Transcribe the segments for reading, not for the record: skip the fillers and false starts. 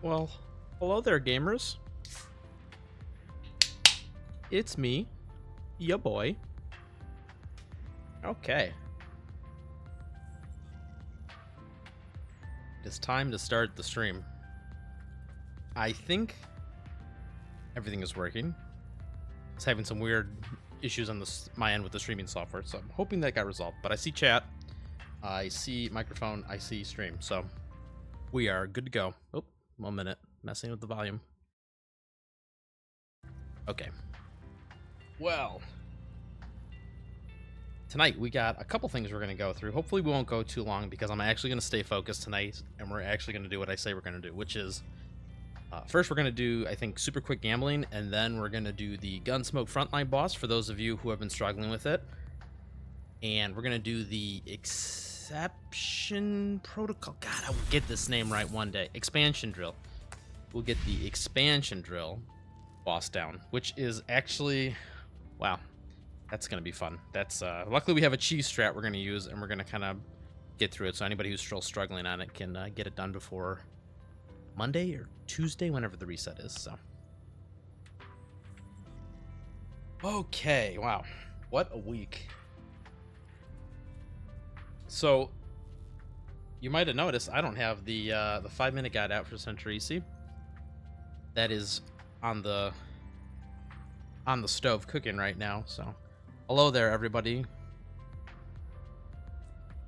Well, hello there, gamers. It's me, ya boy. Okay. It's time to start the stream. I think everything is working. It's having some weird issues on my end with the streaming software, so I'm hoping that got resolved. But I see chat, I see microphone, I see stream, so we are good to go. Oh, 1 minute. Messing with the volume. Okay. Well, tonight we got a couple things we're going to go through. Hopefully we won't go too long because I'm actually going to stay focused tonight, and we're actually going to do what I say we're going to do, which is first we're going to do, I think, super quick gambling, and then we're going to do the Gunsmoke Frontline boss for those of you who have been struggling with it. And we're going to do the Exception Protocol. God, I will get this name right one day. Expansion Drill. We'll get the Expansion Drill boss down, which is actually, wow, that's going to be fun. That's luckily we have a cheese strat we're going to use, and we're going to kind of get through it, so anybody who's still struggling on it can get it done before Monday or Tuesday, whenever the reset is. So okay, wow, what a week. So you might have noticed I don't have the 5-minute guide out for Centurici. That is on the stove cooking right now. So hello there, everybody.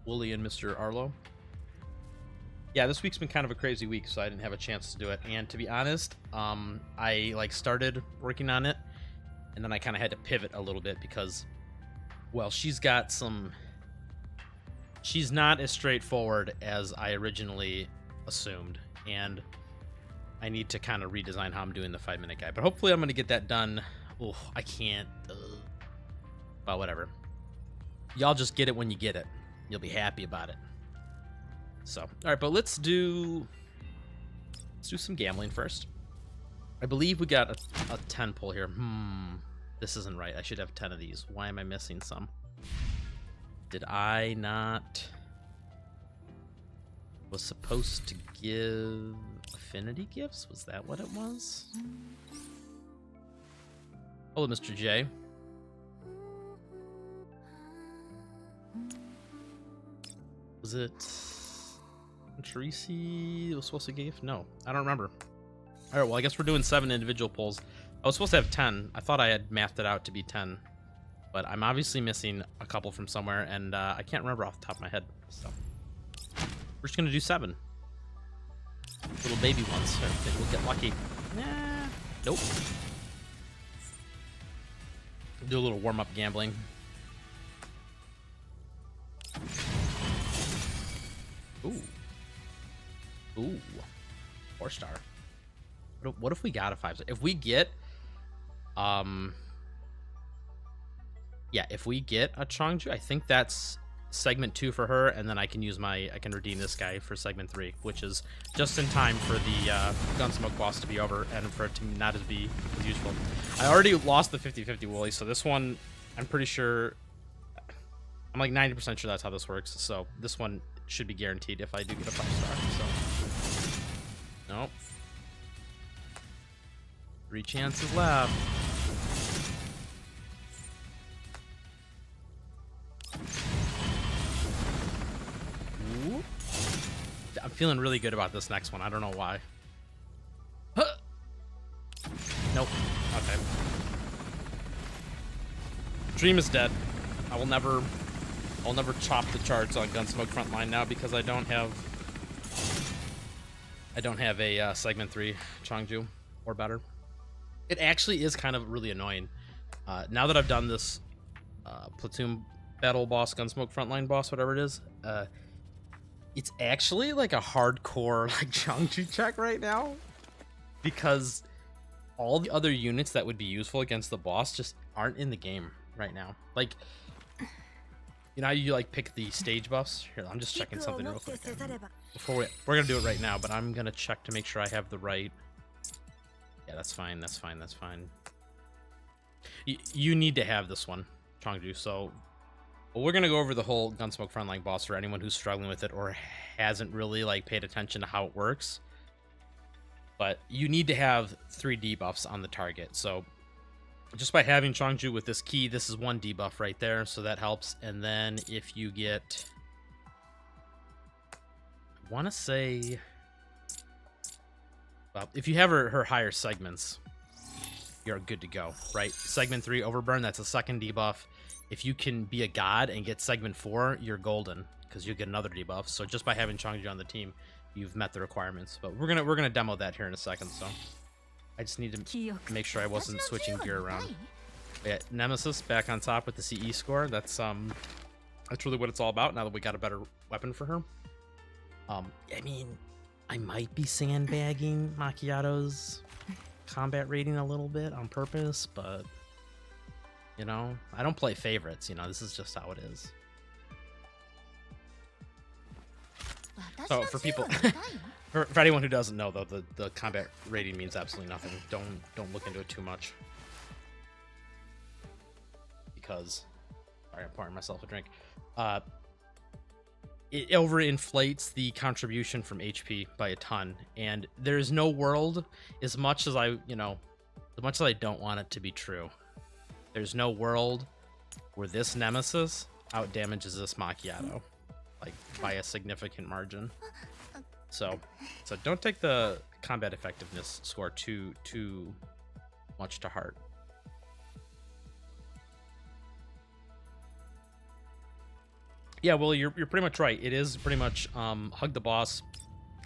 Wooly and Mr. Arlo. Yeah, this week's been kind of a crazy week, so I didn't have a chance to do it. And to be honest, I started working on it, and then I kind of had to pivot a little bit because, well, she's not as straightforward as I originally assumed, and I need to kind of redesign how I'm doing the 5-minute guide. But hopefully I'm going to get that done. Oh, I can't. But whatever. Y'all just get it when you get it. You'll be happy about it. So, all right, but let's do some gambling first. I believe we got a 10 pull here. This isn't right. I should have 10 of these. Why am I missing some? Did I not... was supposed to give affinity gifts? Was that what it was? Hello, Mr. J. Was it Teresi was supposed to give? No, I don't remember. All right, well, I guess we're doing 7 individual pulls. I was supposed to have 10. I thought I had mathed it out to be 10. But I'm obviously missing a couple from somewhere, and I can't remember off the top of my head. So we're just gonna do 7 little baby ones. I think we'll get lucky. Nah, nope. Do a little warm-up gambling. Ooh, 4-star. What if we got a 5-star? If we get, yeah, if we get a Chongju, I think that's segment 2 for her, and then I can redeem this guy for segment 3, which is just in time for the Gunsmoke boss to be over and for it to not be as useful. I already lost the 50-50 Wooly, so this one, I'm pretty sure, I'm like 90% sure that's how this works, so this one should be guaranteed if I do get a 5-star, so. Nope. 3 chances left. Ooh. I'm feeling really good about this next one. I don't know why. Huh. Nope. Okay. Dream is dead. I'll never chop the charts on Gunsmoke Frontline now because I don't have a segment 3 Chongju or better. It actually is kind of really annoying. Now that I've done this platoon battle boss, Gunsmoke Frontline boss, whatever it is, it's actually like a hardcore like Chongju check right now because all the other units that would be useful against the boss just aren't in the game right now. Like, you know how you like pick the stage buffs? Here, I'm just checking something real quick. Before we're gonna do it right now, but I'm gonna check to make sure I have the right. Yeah, that's fine. That's fine. That's fine. You need to have this one, Chongju. So, well, we're gonna go over the whole Gunsmoke Frontline boss for anyone who's struggling with it or hasn't really like paid attention to how it works. but you need to have 3 debuffs on the target. So just by having Changju with this key, this is 1 debuff right there, so that helps. And then if you get, I want to say, well, if you have her higher segments, you're good to go, right? Segment 3 overburn, that's a 2nd debuff. If you can be a god and get segment 4, you're golden, because you get another debuff. So just by having Changju on the team, you've met the requirements. But we're gonna demo that here in a second. So I just need to make sure I wasn't switching gear around. Yeah, Nemesis back on top with the CE score. That's really what it's all about. Now that we got a better weapon for her. I mean, I might be sandbagging Macchiato's combat rating a little bit on purpose, but you know, I don't play favorites. You know, this is just how it is. So for people, for anyone who doesn't know, though, the combat rating means absolutely nothing. Don't look into it too much, because, sorry, I'm pouring myself a drink. It overinflates the contribution from HP by a ton, and there's no world, as much as I don't want it to be true, there's no world where this Nemesis outdamages this Macchiato, like, by a significant margin. So don't take the combat effectiveness score too much to heart. Yeah, well, you're pretty much right. It is pretty much hug the boss,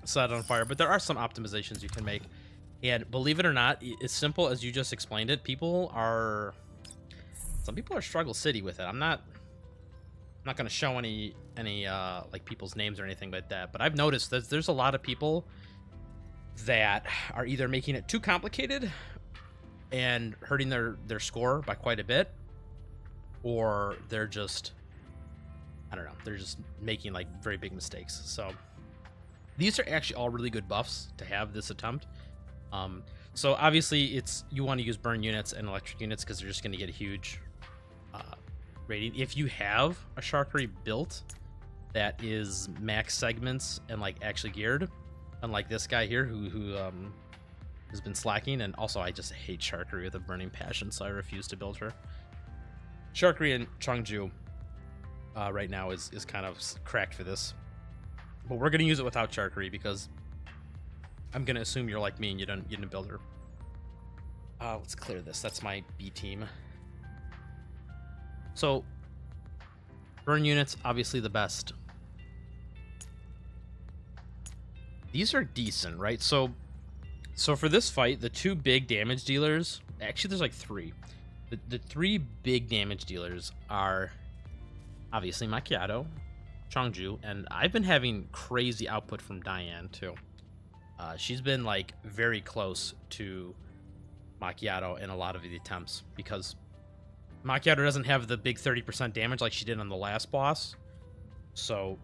set it on fire, but there are some optimizations you can make. And believe it or not, as simple as you just explained it, some people are struggle city with it. I'm not going to show any like people's names or anything like that, but I've noticed that there's a lot of people that are either making it too complicated and hurting their score by quite a bit, or they're just, I don't know, they're just making like very big mistakes. So these are actually all really good buffs to have this attempt. So obviously you want to use burn units and electric units because they're just going to get a huge rating. If you have a Sharkery built that is max segments and like actually geared, unlike this guy here who has been slacking, and also I just hate Sharkery with a burning passion, so I refuse to build her. Sharkery and Changju right now is kind of cracked for this, but we're gonna use it without Sharkery because I'm gonna assume you're like me and you didn't build her. Let's clear this. That's my B team. So burn units, obviously the best. These are decent, right? So for this fight, the 2 big damage dealers, actually there's like 3. The 3 big damage dealers are obviously Macchiato, Changju, and I've been having crazy output from Diane too. She's been like very close to Macchiato in a lot of the attempts because Macchiato doesn't have the big 30% damage like she did on the last boss. So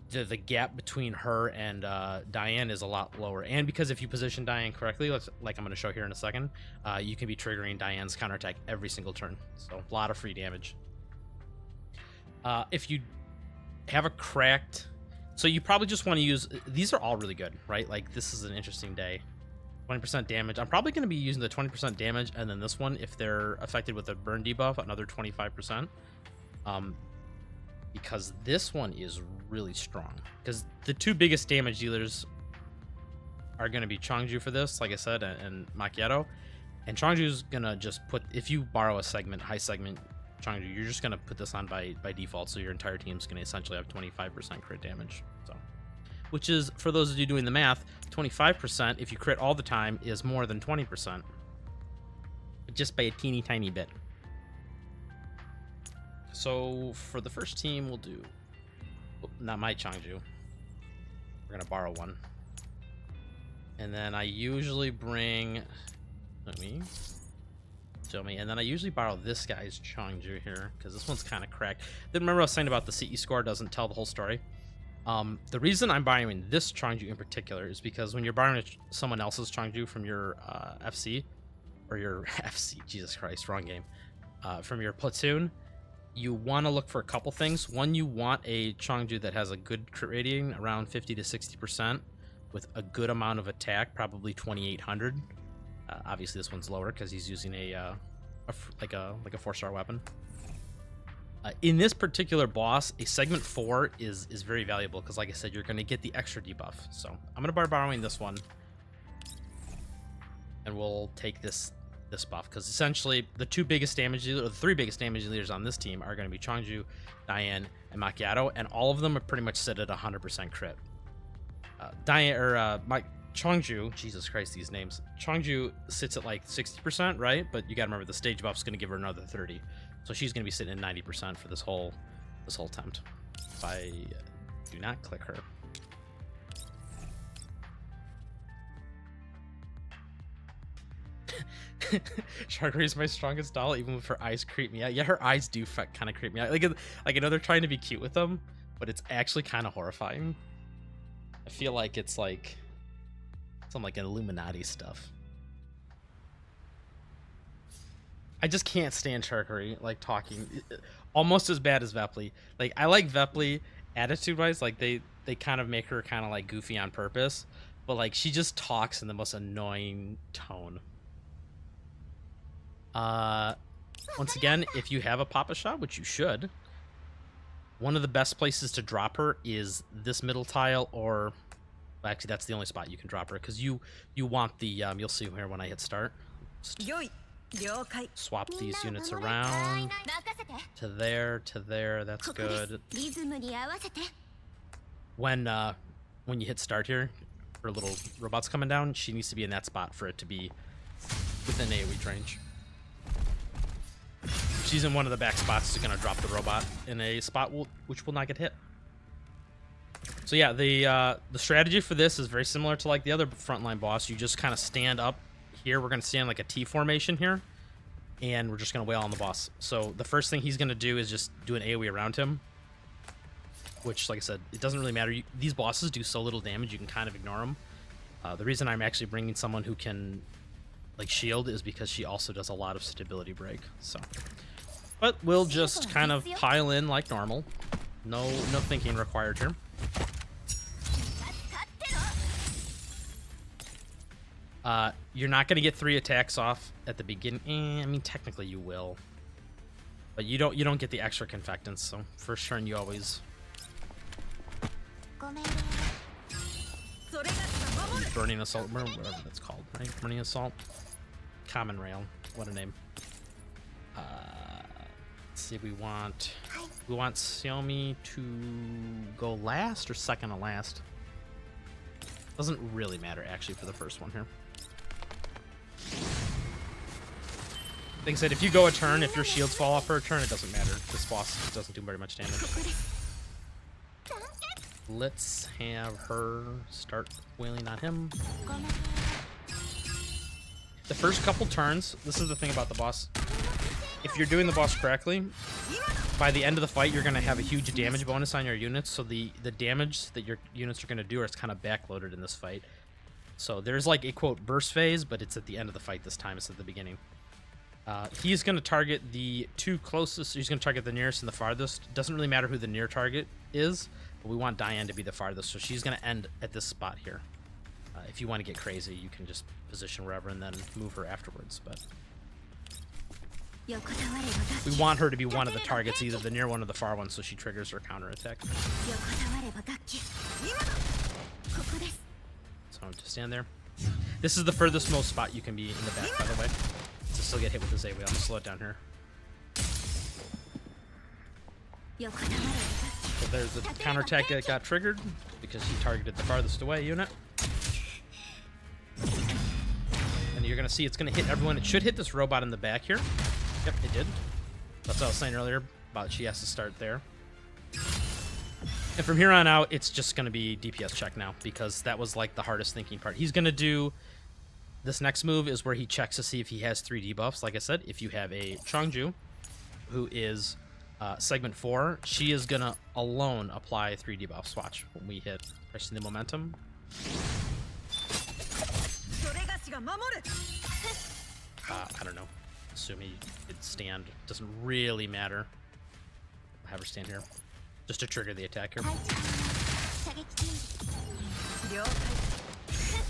the gap between her and Diane is a lot lower. And because if you position Diane correctly, like I'm going to show here in a second, you can be triggering Diane's counterattack every single turn. So a lot of free damage. If you have a cracked, so you probably just want to use, these are all really good, right? Like this is an interesting day. 20% damage. I'm probably going to be using the 20% damage, and then this one, if they're affected with a burn debuff, another 25%. Because this one is really strong. Because the 2 biggest damage dealers are going to be Changju for this, like I said, and Macchiato. And Changju's going to just put, if you borrow a segment, high segment Changju, you're just going to put this on by default, so your entire team's going to essentially have 25% crit damage. So, which is, for those of you doing the math, 25%, if you crit all the time, is more than 20%. Just by a teeny tiny bit. So, for the first team, we'll do... not my Changju. We're going to borrow one. And then I usually bring... show me. And then I usually borrow this guy's Changju here, because this one's kind of cracked. Then remember I was saying about the CE score doesn't tell the whole story? The reason I'm borrowing this Changju in particular is because when you're borrowing someone else's Changju from your FC, or your FC, Jesus Christ, wrong game, from your platoon, you want to look for a couple things. One, you want a Changju that has a good crit rating, around 50 to 60%, with a good amount of attack, probably 2,800. Obviously, this one's lower because he's using a 4-star weapon. In this particular boss, a segment 4 is very valuable because, like I said, you're going to get the extra debuff. So I'm going to be borrowing this one, and we'll take this buff because essentially the 3 biggest damage dealers on this team are going to be Changju, Diane, and Macchiato, and all of them are pretty much set at 100% crit. Changju, Jesus Christ, these names. Changju sits at like 60%, right? But you got to remember the stage buff's going to give her another 30. So she's going to be sitting at 90% for this whole attempt. If I do not click her. Sharkery is my strongest doll, even with her eyes creep me out. Yeah, her eyes do kind of creep me out. Like I know they're trying to be cute with them, but it's actually kind of horrifying. I feel like it's like some like Illuminati stuff. I just can't stand Sharkery, like, talking. Almost as bad as Vepli. Like, I like Vepli attitude-wise. Like, they kind of make her kind of, like, goofy on purpose. But, like, she just talks in the most annoying tone. Once again, if you have a Papa Shot, which you should, one of the best places to drop her is this middle tile, or... Well, actually, that's the only spot you can drop her, because you want the... you'll see here when I hit start. Swap these units around to there, that's good. When you hit start here, her little robot's coming down, she needs to be in that spot for it to be within AoE range. If she's in one of the back spots, it's gonna drop the robot in a spot which will not get hit. So yeah, the strategy for this is very similar to like the other frontline boss. You just kind of stand up. Here we're going to stand like a T formation here, and we're just going to wail on the boss. So the first thing he's going to do is just do an AoE around him, which, like I said, it doesn't really matter. These bosses do so little damage, you can kind of ignore them. The reason I'm actually bringing someone who can like shield is because she also does a lot of stability break. So, but we'll just kind of pile in like normal. No thinking required here. You're not going to get 3 attacks off at the beginning. I mean, technically you will, but you don't get the extra confectants. So first turn, you always burning assault, whatever that's called, right? Burning assault, common rail. What a name. Let's see. We want Xiaomi to go last or second to last. Doesn't really matter actually for the first one here. Like I said, if you go a turn, if your shields fall off for a turn, it doesn't matter. This boss doesn't do very much damage. Let's have her start wailing on him. The first couple turns, this is the thing about the boss. If you're doing the boss correctly, by the end of the fight, you're going to have a huge damage bonus on your units. So the damage that your units are going to do is kind of backloaded in this fight. So there's like a, quote, burst phase, but it's at the end of the fight this time. It's at the beginning. He's going to target the 2 closest. He's going to target the nearest and the farthest. Doesn't really matter who the near target is, but we want Diane to be the farthest. So she's going to end at this spot here. If you want to get crazy, you can just position wherever and then move her afterwards. But we want her to be one of the targets, either the near one or the far one, so she triggers her counterattack. So just stand there. This is the furthest most spot you can be in the back, by the way. To still get hit with this AoE. I'm gonna slow it down here. So there's the counterattack that got triggered because he targeted the farthest away unit. And you're gonna see it's gonna hit everyone. It should hit this robot in the back here. Yep, it did. That's what I was saying earlier about she has to start there. And from here on out, it's just going to be DPS check now, because that was like the hardest thinking part. He's going to do this next move is where he checks to see if he has 3 debuffs. Like I said, if you have a Changju, who is segment 4, she is going to alone apply 3 debuffs. Watch when we hit pressing the momentum. I don't know. Assuming it stand, doesn't really matter. I'll have her stand here just to trigger the attack here.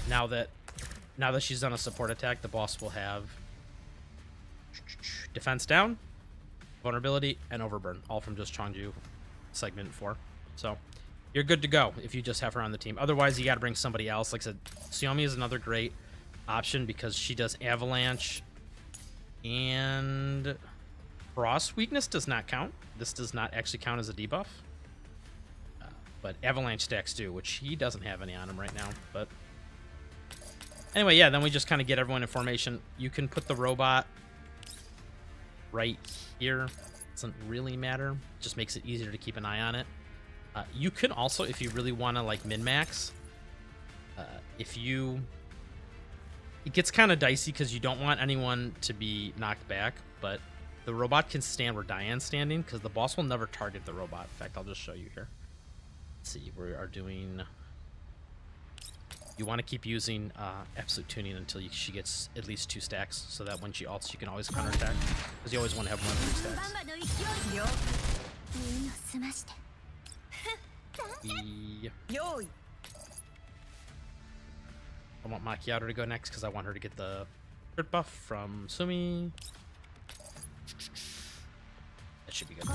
now that she's done a support attack, the boss will have defense down, vulnerability, and overburn, all from just Changju segment 4. So you're good to go if you just have her on the team. Otherwise, you got to bring somebody else. Like I said, Xiaomi is another great option because she does avalanche, and frost weakness does not count. This does not actually count as a debuff. But avalanche stacks do, which he doesn't have any on him right now. But anyway, yeah, then we just kind of get everyone in formation. You can put the robot right here. Doesn't really matter. Just makes it easier to keep an eye on it. You can also, if you really want to like min-max, it gets kind of dicey because you don't want anyone to be knocked back, but the robot can stand where Diane's standing because the boss will never target the robot. In fact, I'll just show you here. Let's see, we are doing... You want to keep using absolute tuning until she gets at least 2 stacks, so that when she ults, you can always counterattack. Because you always want to have 1 or 3 stacks. I want Macchiato to go next because I want her to get the crit buff from Sumi. That should be good.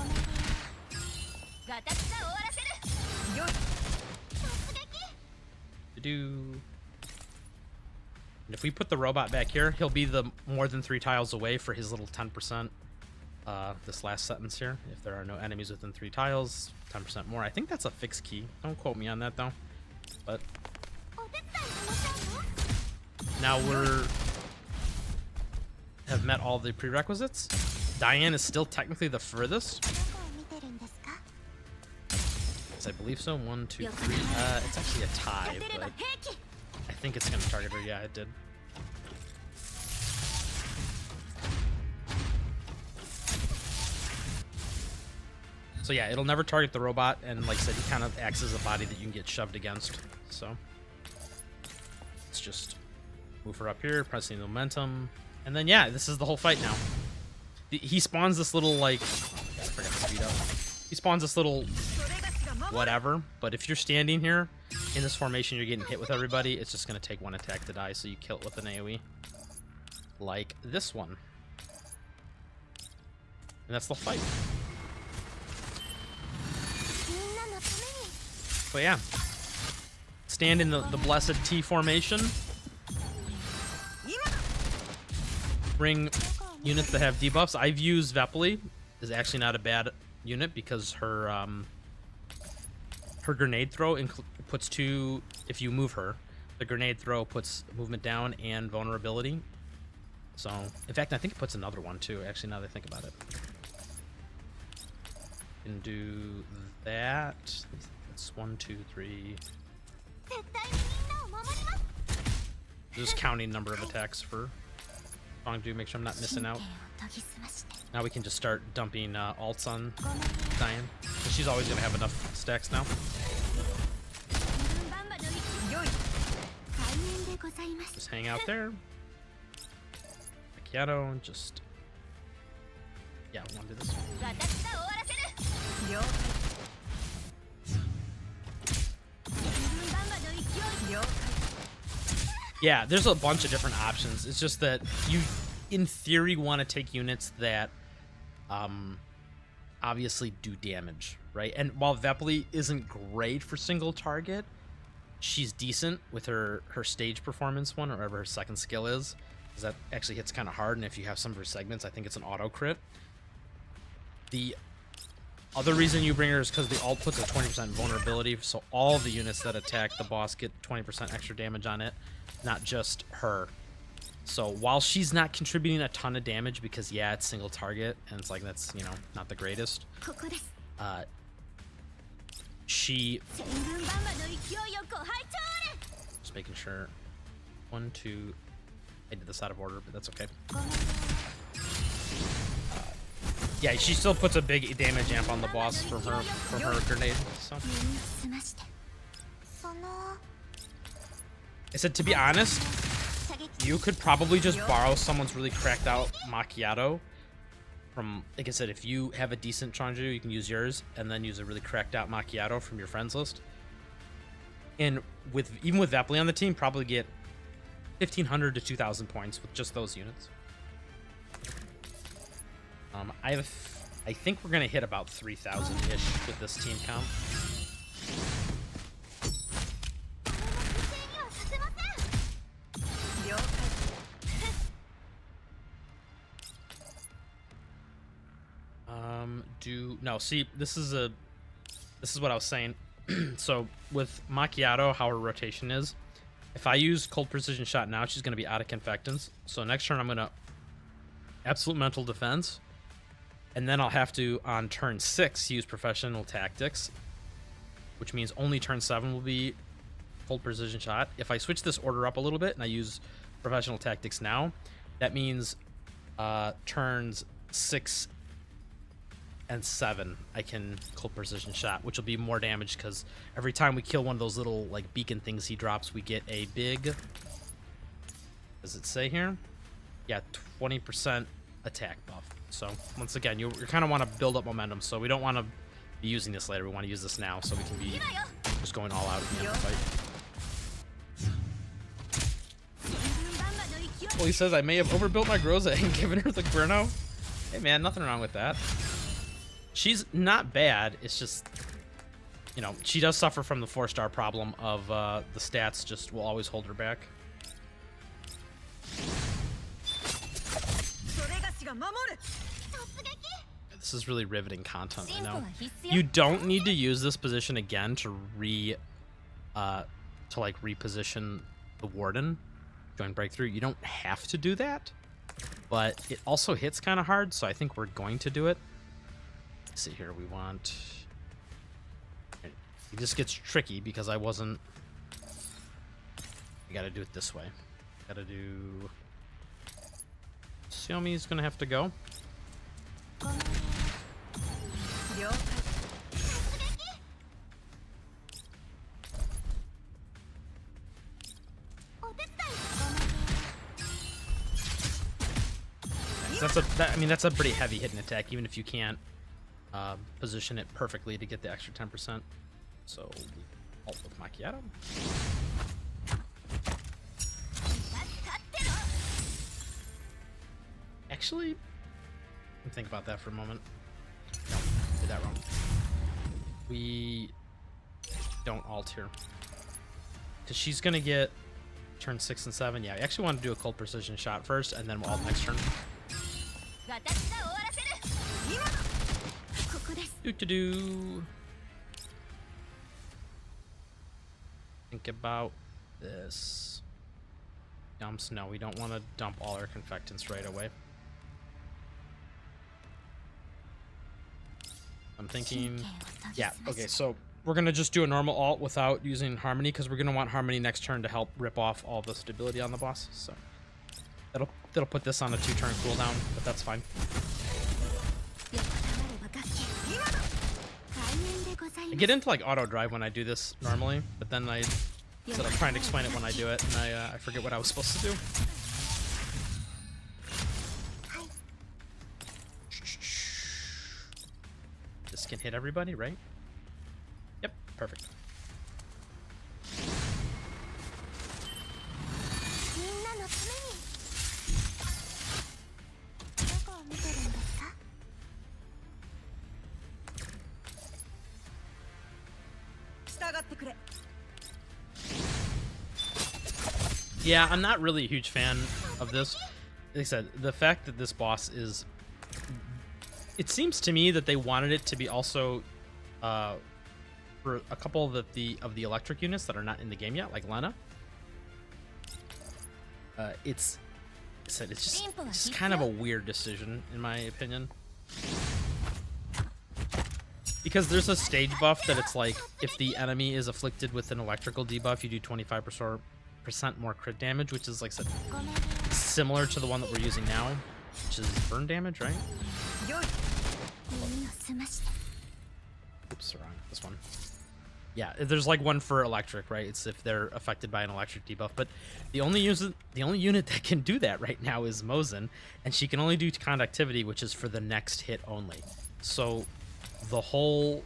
And if we put the robot back here, he'll be the more than 3 tiles away for his little 10%. This last sentence here. If there are no enemies within 3 tiles, 10% more. I think that's a fixed key. Don't quote me on that though. But now have met all the prerequisites. Diane is still technically the furthest. Yes, I believe so. 1, 2, 3. It's actually a tie, but I think it's gonna target her. Yeah, it did. So yeah, it'll never target the robot, and like I said, he kind of acts as a body that you can get shoved against. So let's just move her up here, pressing the momentum, and then yeah, this is the whole fight now. He spawns this little like, I forgot to speed up. He spawns this little whatever, but if you're standing here in this formation, you're getting hit with everybody. It's just gonna take 1 attack to die, so you kill it with an AoE, like this one, and that's the fight. But yeah, stand in the blessed T formation. Bring units that have debuffs. I've used Vepli. Is actually not a bad unit because her grenade throw puts 2. If you move her, the grenade throw puts movement down and vulnerability. So, in fact, I think it puts another one too. Actually, now that I think about it, you can do that. It's 1, 2, 3. Just counting number of attacks for Changju. Make sure I'm not missing out. Now we can just start dumping ults on Diane. She's always going to have enough stacks now. Just hang out there. Macchiato and just... Yeah, I want to do this. Yeah, there's a bunch of different options. It's just that you, in theory, want to take units that obviously do damage, right? And while Vepli isn't great for single target, she's decent with her stage performance one, or whatever her second skill is, because that actually hits kind of hard, and if you have some of her segments, I think it's an auto crit. The other reason you bring her is because the ult puts a 20% vulnerability, so all the units that attack the boss get 20% extra damage on it, not just her. So while she's not contributing a ton of damage, because yeah, it's single target, and it's like, that's, you know, not the greatest, she... Just making sure. 1, 2... I did this out of order, but that's okay. Yeah, she still puts a big damage amp on the boss from her grenade. So. I said, to be honest, you could probably just borrow someone's really cracked out Macchiato from, like I said, if you have a decent Changju, you can use yours, and then use a really cracked out Macchiato from your friends list. And even with Vepli on the team, probably get 1,500 to 2,000 points with just those units. I think we're gonna hit about 3,000-ish with this team count. No, see, this is what I was saying. So with Macchiato, how her rotation is, if I use Cold Precision Shot now, she's gonna be out of Confectants. So next turn I'm gonna Absolute Mental Defense, and then I'll have to, on turn 6, use Professional Tactics, which means only turn 7 will be Cold Precision Shot. If I switch this order up a little bit and I use Professional Tactics now, that means turns 6 and 7 I can Cold Precision Shot, which will be more damage because every time we kill one of those little like beacon things he drops, we get a big, does it say here? Yeah, 20% attack buff. So once again, you kind of want to build up momentum, so we don't want to be using this later. We want to use this now so we can be just going all out at the end of the fight. Well, he says I may have overbuilt my Groza and given her the Grino. Hey man, nothing wrong with that. She's not bad. It's just, you know, she does suffer from the 4-star problem of the stats just will always hold her back. This is really riveting content, I know. You don't need to use this position again to reposition the Warden, join Breakthrough. You don't have to do that, but it also hits kind of hard, so I think we're going to do it. Let's see here, we want... It just gets tricky because I wasn't... We gotta do it this way. Gotta do... Xiaomi's gonna have to go. That's a pretty heavy hitting attack, even if you can't position it perfectly to get the extra 10%. So we ult with Macchiato. Actually, let me think about that for a moment. No, did that wrong. We don't ult here. Because she's going to get turn 6 and 7. Yeah, I actually want to do a Cold Precision Shot first, and then we'll ult next turn. Do. Think about this. Dumps, no, we don't want to dump all our Confectants right away. I'm thinking, yeah, okay, so we're going to just do a normal ult without using Harmony, because we're going to want Harmony next turn to help rip off all the stability on the boss, so that'll put this on a 2-turn cooldown, but that's fine. I get into like auto drive when I do this normally, but then I said I'm trying to explain it when I do it, and I forget what I was supposed to do. This can hit everybody, right? Yep, perfect. Yeah, I'm not really a huge fan of this. Like I said, the fact that this boss is... It seems to me that they wanted it to be also for a couple of the electric units that are not in the game yet, like Lena. It's just kind of a weird decision, in my opinion. Because there's a stage buff that it's like, if the enemy is afflicted with an electrical debuff, you do 25% more crit damage, which is, like I said, similar to the one that we're using now, which is burn damage, right? Oops, wrong. This one. Yeah, there's like one for electric, right? It's if they're affected by an electric debuff. But the only unit that can do that right now is Mosin, and she can only do conductivity, which is for the next hit only. So the whole...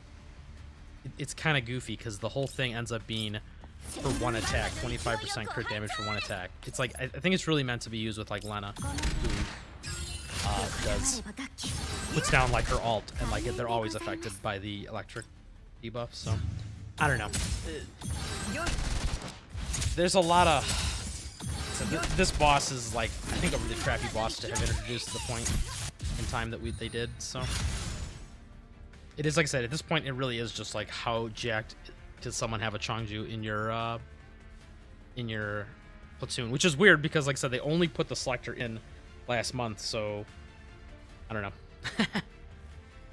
It's kind of goofy, because the whole thing ends up being for one attack, 25% crit damage for one attack. It's like, I think it's really meant to be used with like Lena, who puts down like her alt, and like they're always affected by the electric debuff. So I don't know. There's a lot of this boss is like, I think, a really crappy boss to have introduced to the point in time that they did. So it is, like I said, at this point it really is just like, how jacked does someone have a Changju in your platoon, which is weird because, like I said, they only put the selector in last month, so I don't know.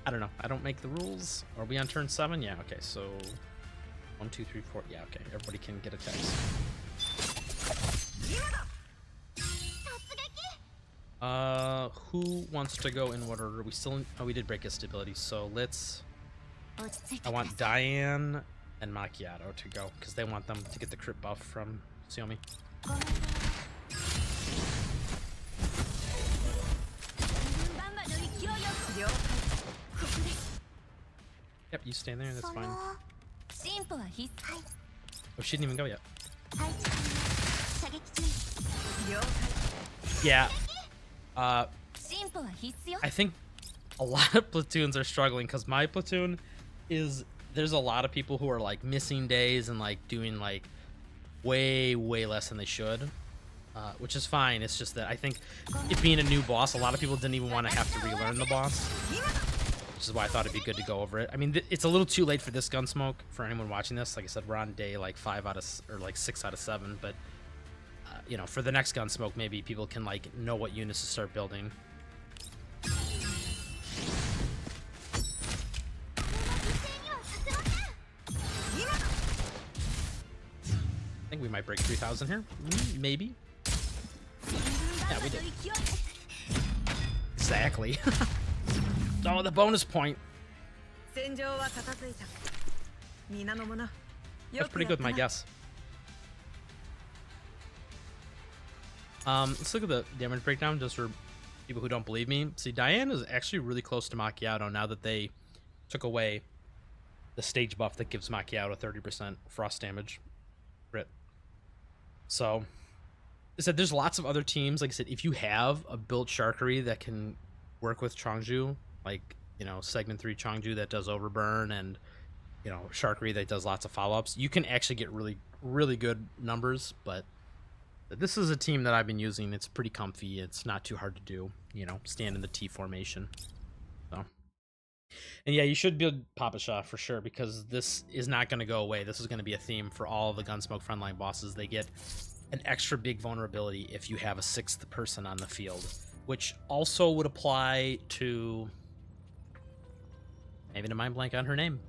I don't know. I don't make the rules. Are we on turn 7? Yeah, okay, so 1, 2, 3, 4. Yeah, okay, everybody can get attacks. Who wants to go in what order? We still, oh, we did break his stability, so let's, I want Diane and Macchiato to go, because they want them to get the crit buff from Xiaomi. Yep, you stay there, that's fine. Oh, she didn't even go yet. Yeah. I think a lot of platoons are struggling, because my platoon is, there's a lot of people who are like missing days and like doing like way less than they should, which is fine. It's just that I think it being a new boss, a lot of people didn't even want to have to relearn the boss, which is why I thought it'd be good to go over it. I mean, it's a little too late for this Gunsmoke for anyone watching this. Like I said, we're on day like 6 out of 7, but you know, for the next Gunsmoke, maybe people can like know what units to start building. I think we might break 3,000 here. Maybe. Yeah, we did. Exactly. Oh, the bonus point. That's pretty good, my guess. Let's look at the damage breakdown just for people who don't believe me. See, Diane is actually really close to Macchiato now that they took away the stage buff that gives Macchiato 30% frost damage crit. So, I said there's lots of other teams. Like I said, if you have a built Sharkery that can work with Changju, like, you know, segment 3 Changju that does overburn, and, you know, Sharkery that does lots of follow-ups, you can actually get really good numbers. But this is a team that I've been using. It's pretty comfy. It's not too hard to do, you know, stand in the T formation. So, and yeah, you should build Papa Shah for sure, because this is not going to go away. This is going to be a theme for all of the Gunsmoke Frontline bosses. They get an extra big vulnerability if you have a 6th person on the field, which also would apply to, having a mind blank on her name,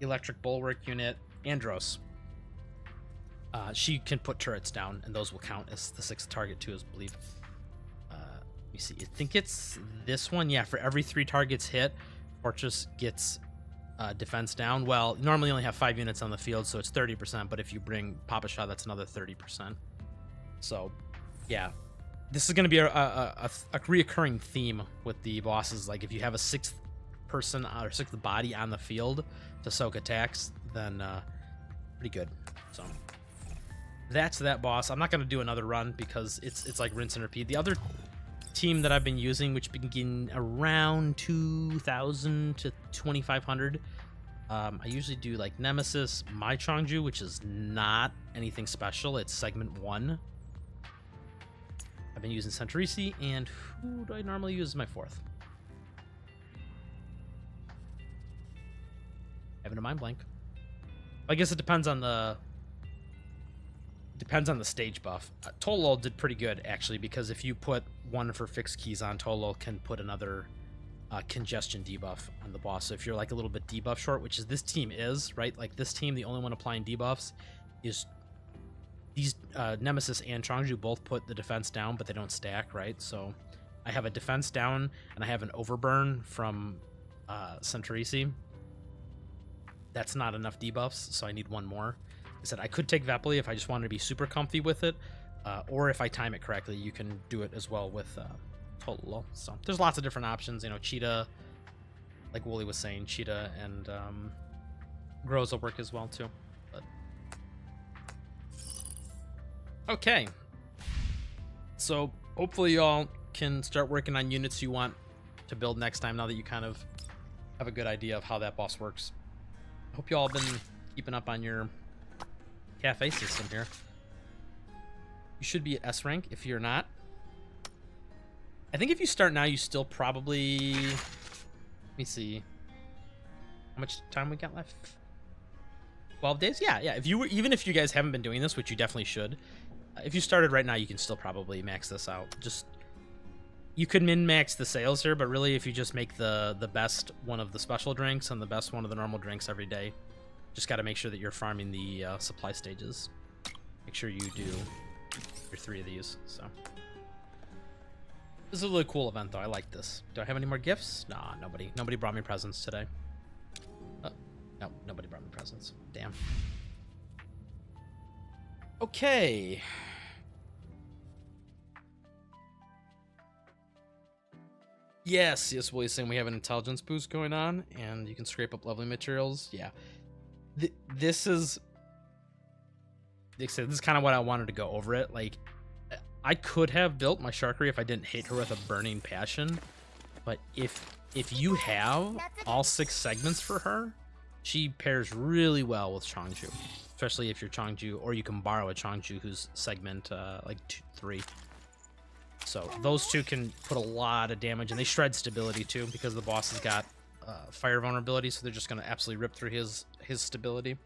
Electric Bulwark unit, Andros. She can put turrets down, and those will count as the 6th target too, I believe. Let me see. I think it's this one. Yeah, for every 3 targets hit, Fortress gets defense down. Well, normally you only have 5 units on the field, so it's 30%. But if you bring Papa Shah, that's another 30%. So, yeah, this is going to be a reoccurring theme with the bosses. Like, if you have a 6th person or 6th body on the field to soak attacks, then pretty good. So that's that boss. I'm not going to do another run because it's like rinse and repeat. The other team that I've been using, which begin around 2,000 to 2,500, I usually do like Nemesis, my Changju, which is not anything special. It's segment 1. I've been using Centrisi, and who do I normally use as my 4th? Having a mind blank. I guess it depends on the stage buff. Tolol did pretty good actually, because if you put one of her fixed keys on, Tolol can put another congestion debuff on the boss. So if you're like a little bit debuff short, which is this team is, right? Like this team, the only one applying debuffs is these Nemesis and Changju both put the defense down, but they don't stack, right? So I have a defense down and I have an overburn from Centrisi. That's not enough debuffs, so I need one more. I said I could take Vepli if I just wanted to be super comfy with it, or if I time it correctly, you can do it as well with Tolol. So there's lots of different options. You know, Cheetah, like Wooly was saying, Cheetah and Grows will work as well too. But... Okay. So hopefully y'all can start working on units you want to build next time now that you kind of have a good idea of how that boss works. Hope y'all been keeping up on your cafe system here. You should be at S rank if you're not. I think if you start now, you still probably... Let me see. How much time we got left? 12 days? Yeah. If you were, even if you guys haven't been doing this, which you definitely should, if you started right now, you can still probably max this out. Just... You could min-max the sales here, but really if you just make the best one of the special drinks and the best one of the normal drinks every day, just got to make sure that you're farming the supply stages. Make sure you do your 3 of these. So this is a really cool event, though. I like this. Do I have any more gifts? Nah, nobody brought me presents today. No, nobody brought me presents. Damn. Okay. Yes, Willie's saying we have an intelligence boost going on, and you can scrape up leveling materials. Yeah. This is... Like I said, this is kind of what I wanted to go over it. Like, I could have built my Sharkery if I didn't hate her with a burning passion, but if you have all 6 segments for her, she pairs really well with Changju, especially if you're Changju, or you can borrow a Changju who's segment like 3. So those 2 can put a lot of damage, and they shred stability too because the boss has got fire vulnerability, so they're just going to absolutely rip through his stability.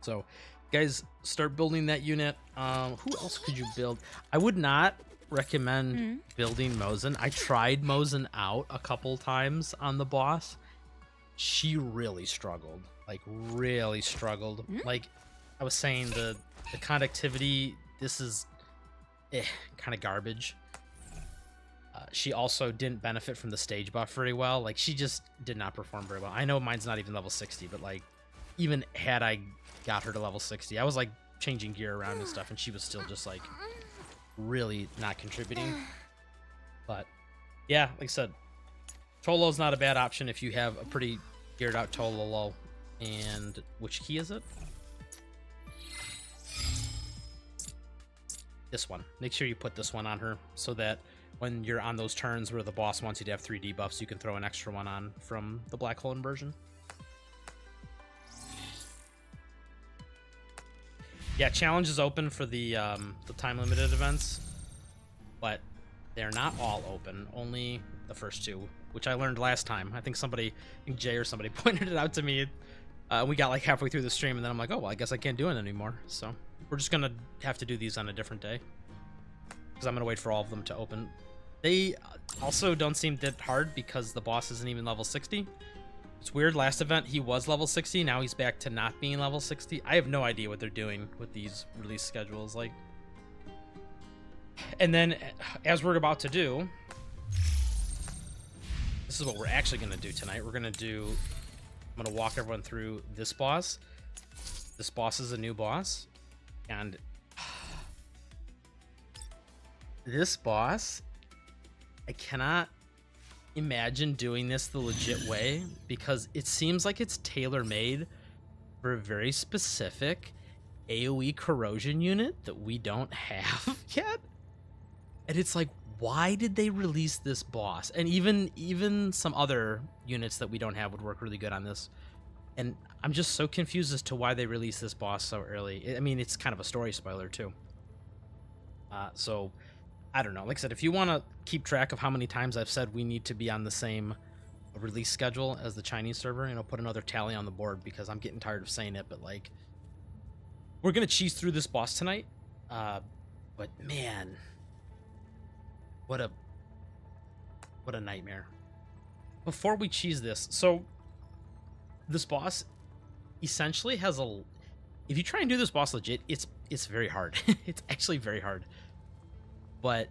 So guys, start building that unit. Who else could you build? I would not recommend building Mosin. I tried Mosin out a couple times on the boss. She really struggled. Like, really struggled. Like I was saying, the conductivity, this is kind of garbage. She also didn't benefit from the stage buff very well. Like, she just did not perform very well. I know mine's not even level 60, but like, even had I got her to level 60, I was like changing gear around and stuff, and she was still just like really not contributing. But yeah, like I said, Tolo's not a bad option if you have a pretty geared out Tololo. And which key is it? This one. Make sure you put this one on her so that when you're on those turns where the boss wants you to have 3 debuffs, you can throw an extra one on from the Black Hole inversion. Yeah, challenge is open for the time limited events, but they're not all open. Only the first 2, which I learned last time. I think Jay or somebody pointed it out to me. We got like halfway through the stream, and then I'm like, oh well, I guess I can't do it anymore. So we're just gonna have to do these on a different day because I'm gonna wait for all of them to open. They also don't seem that hard because the boss isn't even level 60. It's weird, last event he was level 60, now he's back to not being level 60. I have no idea what they're doing with these release schedules, like. And then, as we're about to do, this is what we're actually going to do tonight. I'm going to walk everyone through this boss. This boss is a new boss, and this boss, I cannot imagine doing this the legit way because it seems like it's tailor-made for a very specific AoE corrosion unit that we don't have yet. And it's like, why did they release this boss? And even some other units that we don't have would work really good on this. And I'm just so confused as to why they released this boss so early. I mean, it's kind of a story spoiler too. So I don't know. Like I said, if you want to keep track of how many times I've said we need to be on the same release schedule as the Chinese server, put another tally on the board because I'm getting tired of saying it. But like, we're gonna cheese through this boss tonight. But man, what a nightmare. Before we cheese this, so this boss essentially has if you try and do this boss legit, it's very hard. It's actually very hard. But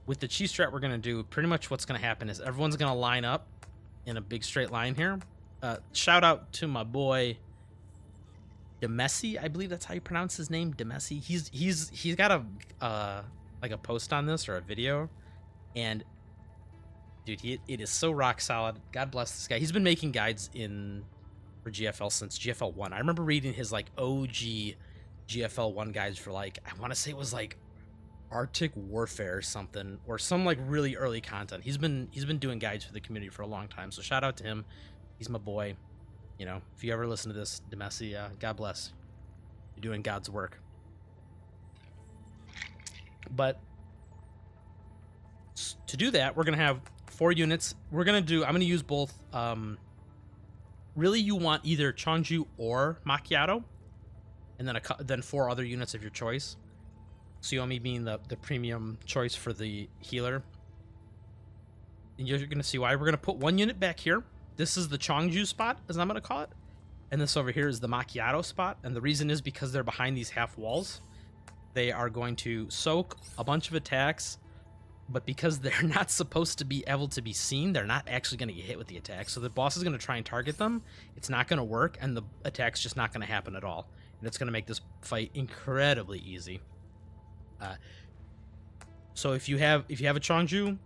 with the cheese strat we're going to do, pretty much what's going to happen is everyone's going to line up in a big straight line here. Shout out to my boy Demessi, I believe that's how you pronounce his name, Demessi. He's got like a post on this or a video, and dude, it is so rock solid. God bless this guy. He's been making guides in for GFL since GFL1. I remember reading his like OG GFL1 guides for like, I want to say it was like Arctic Warfare or something, or some like really early content. He's been doing guides for the community for a long time, so shout out to him. He's my boy. You know, if you ever listen to this, Demessi, God bless. You're doing God's work. But to do that, we're gonna have 4 units. I'm gonna use both. Really, you want either Changju or Macchiato, and then 4 other units of your choice. Xiaomi being the premium choice for the healer. And you're going to see why. We're going to put 1 unit back here. This is the Changju spot, as I'm going to call it. And this over here is the Macchiato spot. And the reason is because they're behind these half walls. They are going to soak a bunch of attacks. But because they're not supposed to be able to be seen, they're not actually going to get hit with the attack. So the boss is going to try and target them. It's not going to work. And the attack's just not going to happen at all. And it's going to make this fight incredibly easy. So if you have a Changju,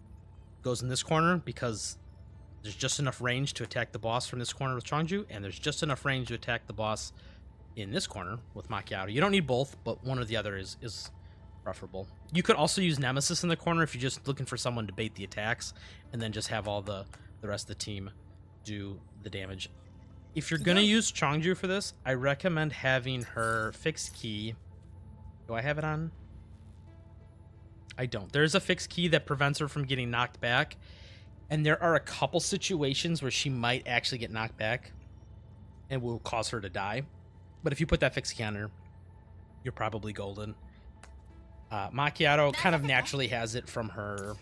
goes in this corner because there's just enough range to attack the boss from this corner with Changju, and there's just enough range to attack the boss in this corner with Macchiato. You don't need both, but one or the other is preferable. You could also use Nemesis in the corner if you're just looking for someone to bait the attacks, and then just have all the rest of the team do the damage. If you're gonna use Changju for this, I recommend having her fixed key. Do I have it on? I don't. There's a fixed key that prevents her from getting knocked back. And there are a couple situations where she might actually get knocked back and will cause her to die. But if you put that fixed key on her, you're probably golden. Macchiato kind of naturally has it from her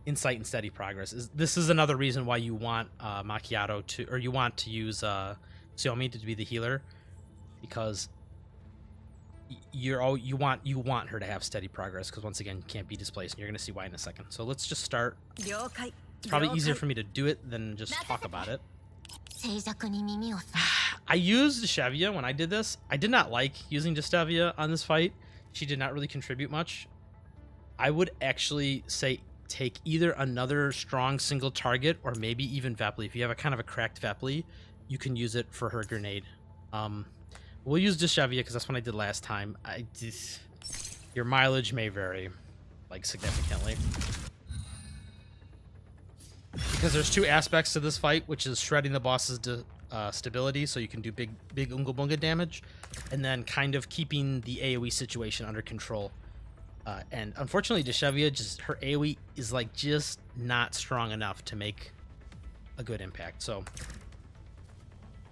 Insight and Steady Progress. This is another reason why you want Macchiato to, or you want to use Xiaomi to be the healer, because you want her to have steady progress, because once again, you can't be displaced, and you're going to see why in a second. So let's just start. It's probably easier for me to do it than just talk about it. I used Deshevia when I did this. I did not like using Deshevia on this fight. She did not really contribute much. I would actually say take either another strong single target, or maybe even Vepli. If you have a kind of a cracked Vepli, you can use it for her grenade. We'll use Deshevia because that's what I did last time. Your mileage may vary, like, significantly. Because there's 2 aspects to this fight, which is shredding the boss's stability, so you can do big Unga Bunga damage, and then kind of keeping the AoE situation under control. And unfortunately, Deshevia, her AoE is, like, just not strong enough to make a good impact. So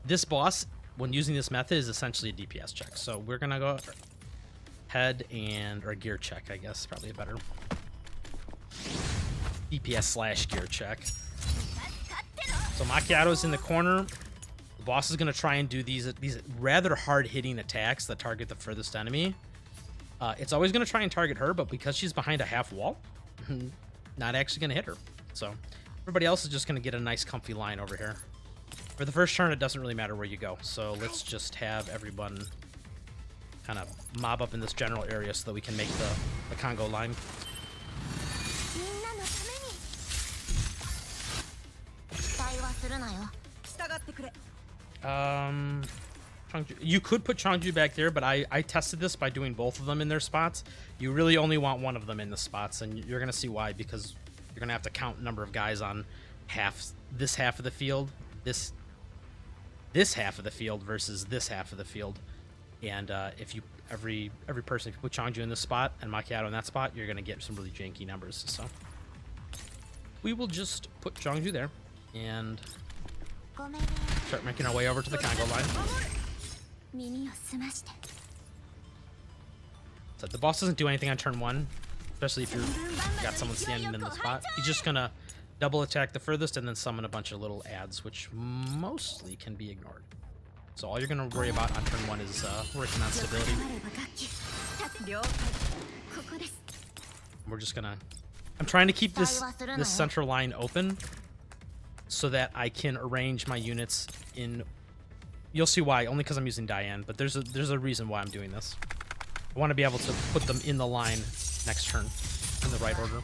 this boss, when using this method, is essentially a DPS check. So we're gonna go head or gear check, I guess, probably a better DPS / gear check. So Macchiato's in the corner. The boss is gonna try and do these rather hard hitting attacks that target the furthest enemy. It's always gonna try and target her, but because she's behind a half wall, not actually gonna hit her. So everybody else is just gonna get a nice comfy line over here. For the first turn, it doesn't really matter where you go, so let's just have everyone kind of mob up in this general area so that we can make the Congo line. You could put Changju back there, but I tested this by doing both of them in their spots. You really only want one of them in the spots, and you're going to see why, because you're going to have to count number of guys on this half of the field, this half of the field versus this half of the field. And if you every person, if you put Changju in this spot and Macchiato in that spot, you're going to get some really janky numbers. So we will just put Changju there and start making our way over to the Congo line. So the boss doesn't do anything on turn 1, especially if you've got someone standing in the spot. He's just going to double attack the furthest and then summon a bunch of little adds, which mostly can be ignored. So all you're going to worry about on turn 1 is working on stability. We're just going to... I'm trying to keep this central line open so that I can arrange my units in... You'll see why, only because I'm using Diane, but there's a reason why I'm doing this. I want to be able to put them in the line next turn in the right order.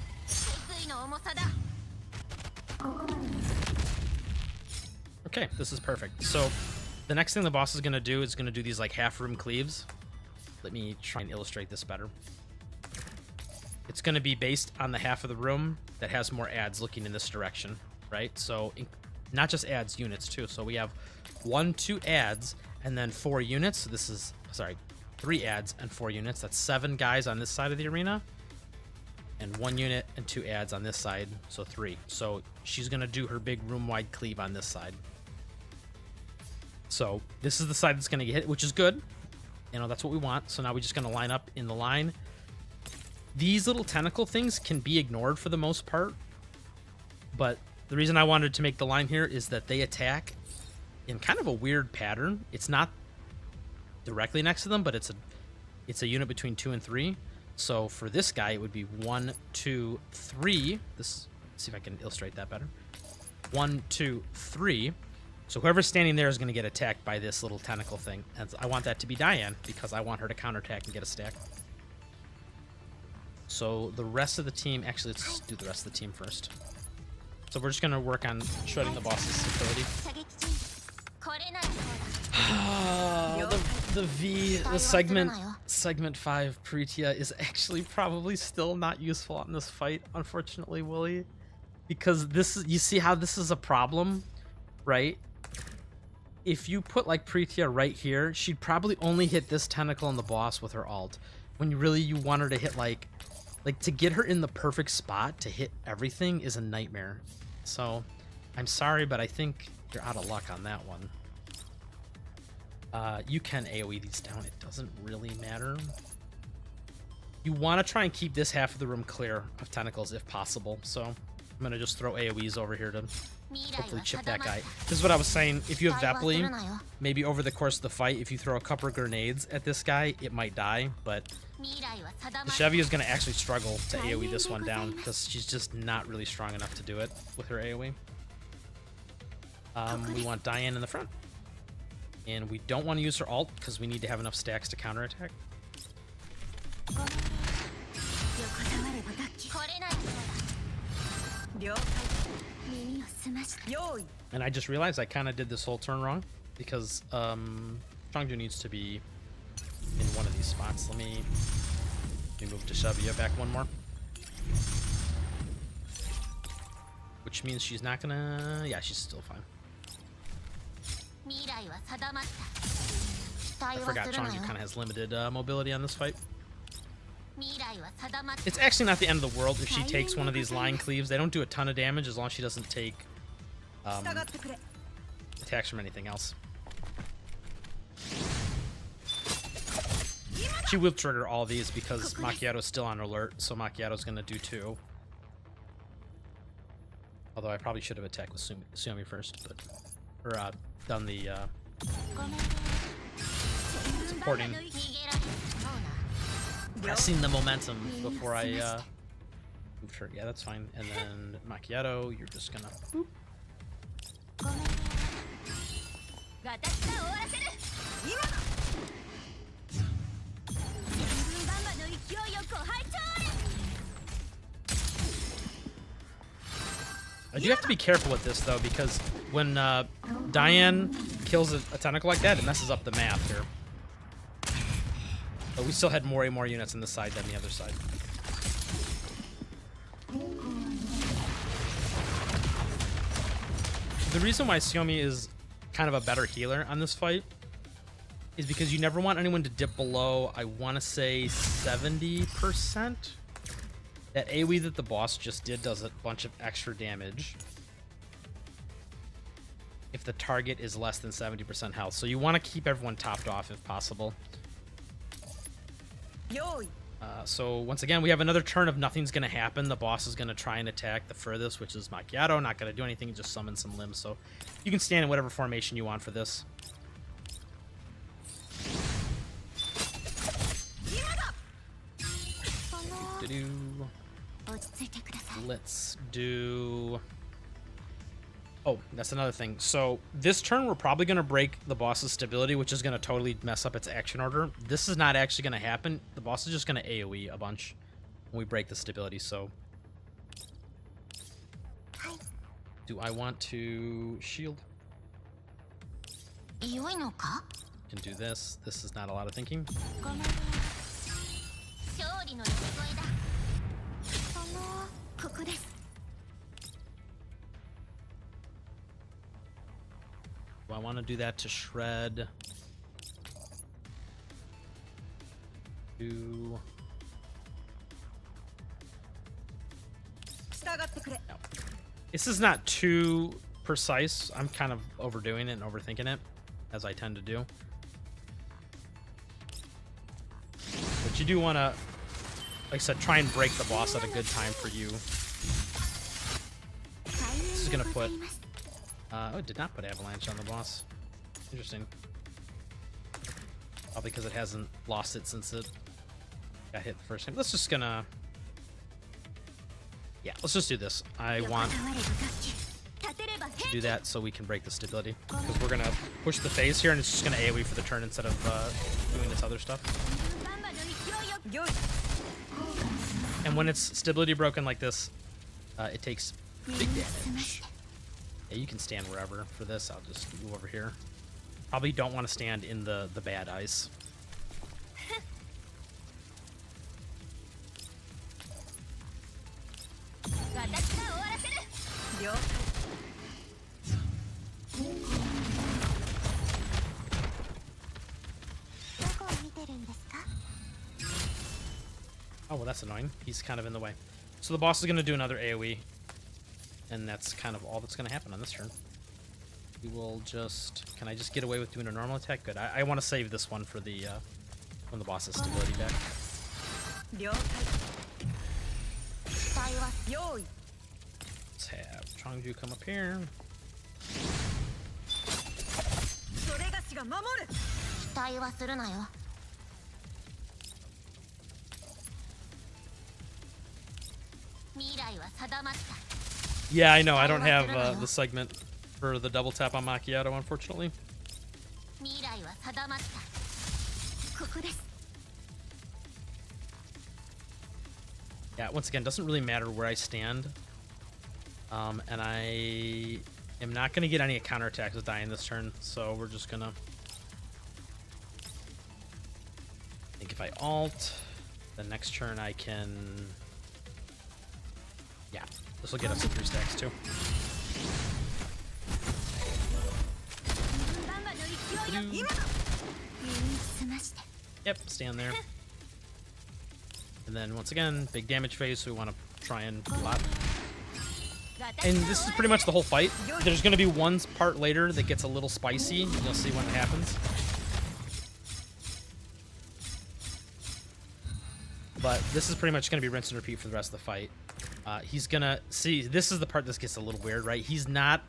Okay, this is perfect. So the next thing the boss is going to do is going to do these like half room cleaves. Let me try and illustrate this better. It's going to be based on the half of the room that has more ads looking in this direction, right? So not just ads, units too. So we have 1, 2 ads and then 4 units. So this is, sorry, 3 ads and 4 units. That's 7 guys on this side of the arena. And 1 unit and 2 ads on this side, so 3. So she's going to do her big room-wide cleave on this side. So this is the side that's going to get hit, which is good. You know, that's what we want. So now we're just going to line up in the line. These little tentacle things can be ignored for the most part. But the reason I wanted to make the line here is that they attack in kind of a weird pattern. It's not directly next to them, but it's a unit between 2 and 3. So for this guy, it would be 1, 2, 3. Let's see if I can illustrate that better. 1, 2, 3. So whoever's standing there is going to get attacked by this little tentacle thing. And I want that to be Diane because I want her to counterattack and get a stack. So the rest of the team, actually, let's do the rest of the team first. So we're just going to work on shredding the boss's ability. The segment 5 Pretia is actually probably still not useful on this fight, unfortunately, Willie. Because this is, you see how this is a problem, right? If you put like Pretia right here, she'd probably only hit this tentacle on the boss with her alt. When you want her to hit like to get her in the perfect spot to hit everything is a nightmare. So I'm sorry, but I think you're out of luck on that one. You can AoE these down. It doesn't really matter. You want to try and keep this half of the room clear of tentacles if possible. So I'm going to just throw AoEs over here to hopefully chip that guy. This is what I was saying. If you have Vepley, maybe over the course of the fight, if you throw a couple of grenades at this guy, it might die. But the Chevy is going to actually struggle to AoE this one down because she's just not really strong enough to do it with her AoE. We want Diane in the front. And we don't want to use her alt because we need to have enough stacks to counterattack. And I just realized I kind of did this whole turn wrong because Changju needs to be in one of these spots. Let me move Deshavia back one more. Which means she's not gonna... Yeah, she's still fine. I forgot Changju kind of has limited mobility on this fight. It's actually not the end of the world if she takes one of these line cleaves. They don't do a ton of damage as long as she doesn't take attacks from anything else. She will trigger all these because Macchiato's still on alert, so Macchiato's going to do 2. Although I probably should have attacked with Suomi first, but... Or done the supporting. Pressing the momentum before I moved her. Yeah, that's fine. And then Macchiato, you're just gonna boop. I do have to be careful with this though, because when Diane kills a tentacle like that, it messes up the math here. But we still had more and more units on this side than the other side. The reason why Suomi is kind of a better healer on this fight is because you never want anyone to dip below, I want to say 70%. That AoE that the boss just did does a bunch of extra damage if the target is less than 70% health. So you want to keep everyone topped off if possible. So once again, we have another turn of nothing's going to happen. The boss is going to try and attack the furthest, which is Macchiato. Not going to do anything, just summon some limbs. So you can stand in whatever formation you want for this. Let's do... Oh, that's another thing. So this turn, we're probably going to break the boss's stability, which is going to totally mess up its action order. This is not actually going to happen. The boss is just going to AoE a bunch when we break the stability. So do I want to shield? Can do this. This is not a lot of thinking. Do I want to do that to shred? No. This is not too precise. I'm kind of overdoing it and overthinking it, as I tend to do. But you do want to, like I said, try and break the boss at a good time for you. This is going to put... oh, it did not put Avalanche on the boss. Interesting. Probably because it hasn't lost it since it got hit the first time. Let's just gonna... Yeah, let's just do this. I want to do that so we can break the stability. Because we're gonna push the phase here and it's just gonna AoE for the turn instead of doing this other stuff. And when it's stability broken like this, it takes big damage. Yeah, you can stand wherever for this. I'll just move over here. Probably don't want to stand in the bad ice. Oh, well, that's annoying. He's kind of in the way. So the boss is going to do another AoE. And that's kind of all that's going to happen on this turn. We will just... Can I just get away with doing a normal attack? Good. I want to save this one for the... when the boss has stability back. Let's have Chongju come up here. Yeah, I know. I don't have the segment for the double tap on Macchiato, unfortunately. Yeah, once again, doesn't really matter where I stand. And I am not going to get any counterattacks with dying this turn, so we're just going to... I think if I ult, the next turn I can... Yeah, this will get us to 3 stacks too. Yep, stand there. And then once again, big damage phase, so we want to try and block. And this is pretty much the whole fight. There's going to be one part later that gets a little spicy. You'll see when it happens. But this is pretty much going to be rinse and repeat for the rest of the fight. He's going to... See, this is the part that gets a little weird, right? He's not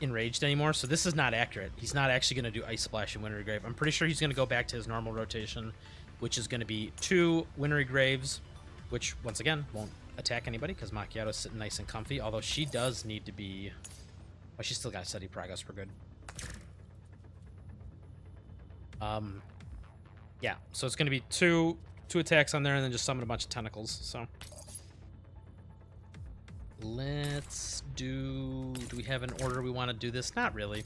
enraged anymore, so this is not accurate. He's not actually going to do Ice Splash and Wintry Grave. I'm pretty sure he's going to go back to his normal rotation, which is going to be 2 Wintry Graves, which, once again, won't attack anybody because Macchiato's sitting nice and comfy, although she does need to be... Oh, she's still got steady progress. We're good. Yeah, so it's going to be two attacks on there and then just summon a bunch of tentacles, so... Let's do we have an order we want to do this? Not really.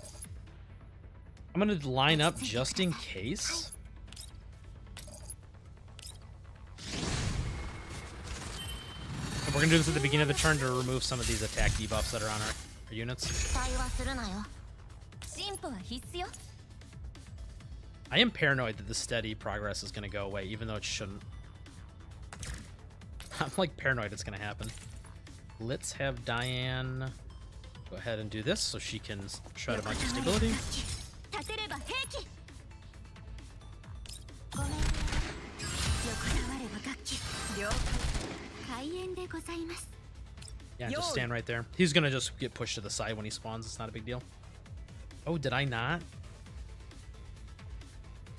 I'm going to line up just in case. And we're going to do this at the beginning of the turn to remove some of these attack debuffs that are on our units. I am paranoid that the steady progress is going to go away, even though it shouldn't. I'm like paranoid it's going to happen. Let's have Diane go ahead and do this so she can shred a bunch of stability. Yeah, just stand right there. He's gonna just get pushed to the side when he spawns. It's not a big deal. Oh, did I not?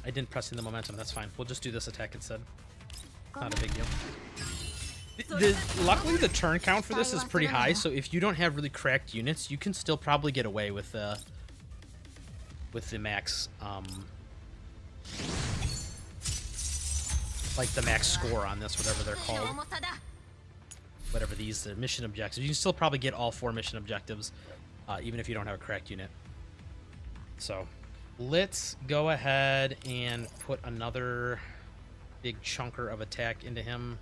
I didn't press in the momentum. That's fine. We'll just do this attack instead. Not a big deal. Luckily, the turn count for this is pretty high, so if you don't have really cracked units, you can still probably get away with the max, like the max score on this, whatever they're called. Whatever these, the mission objectives. You can still probably get all 4 mission objectives, even if you don't have a cracked unit. So, Let's go ahead and put another big chunker of attack into him.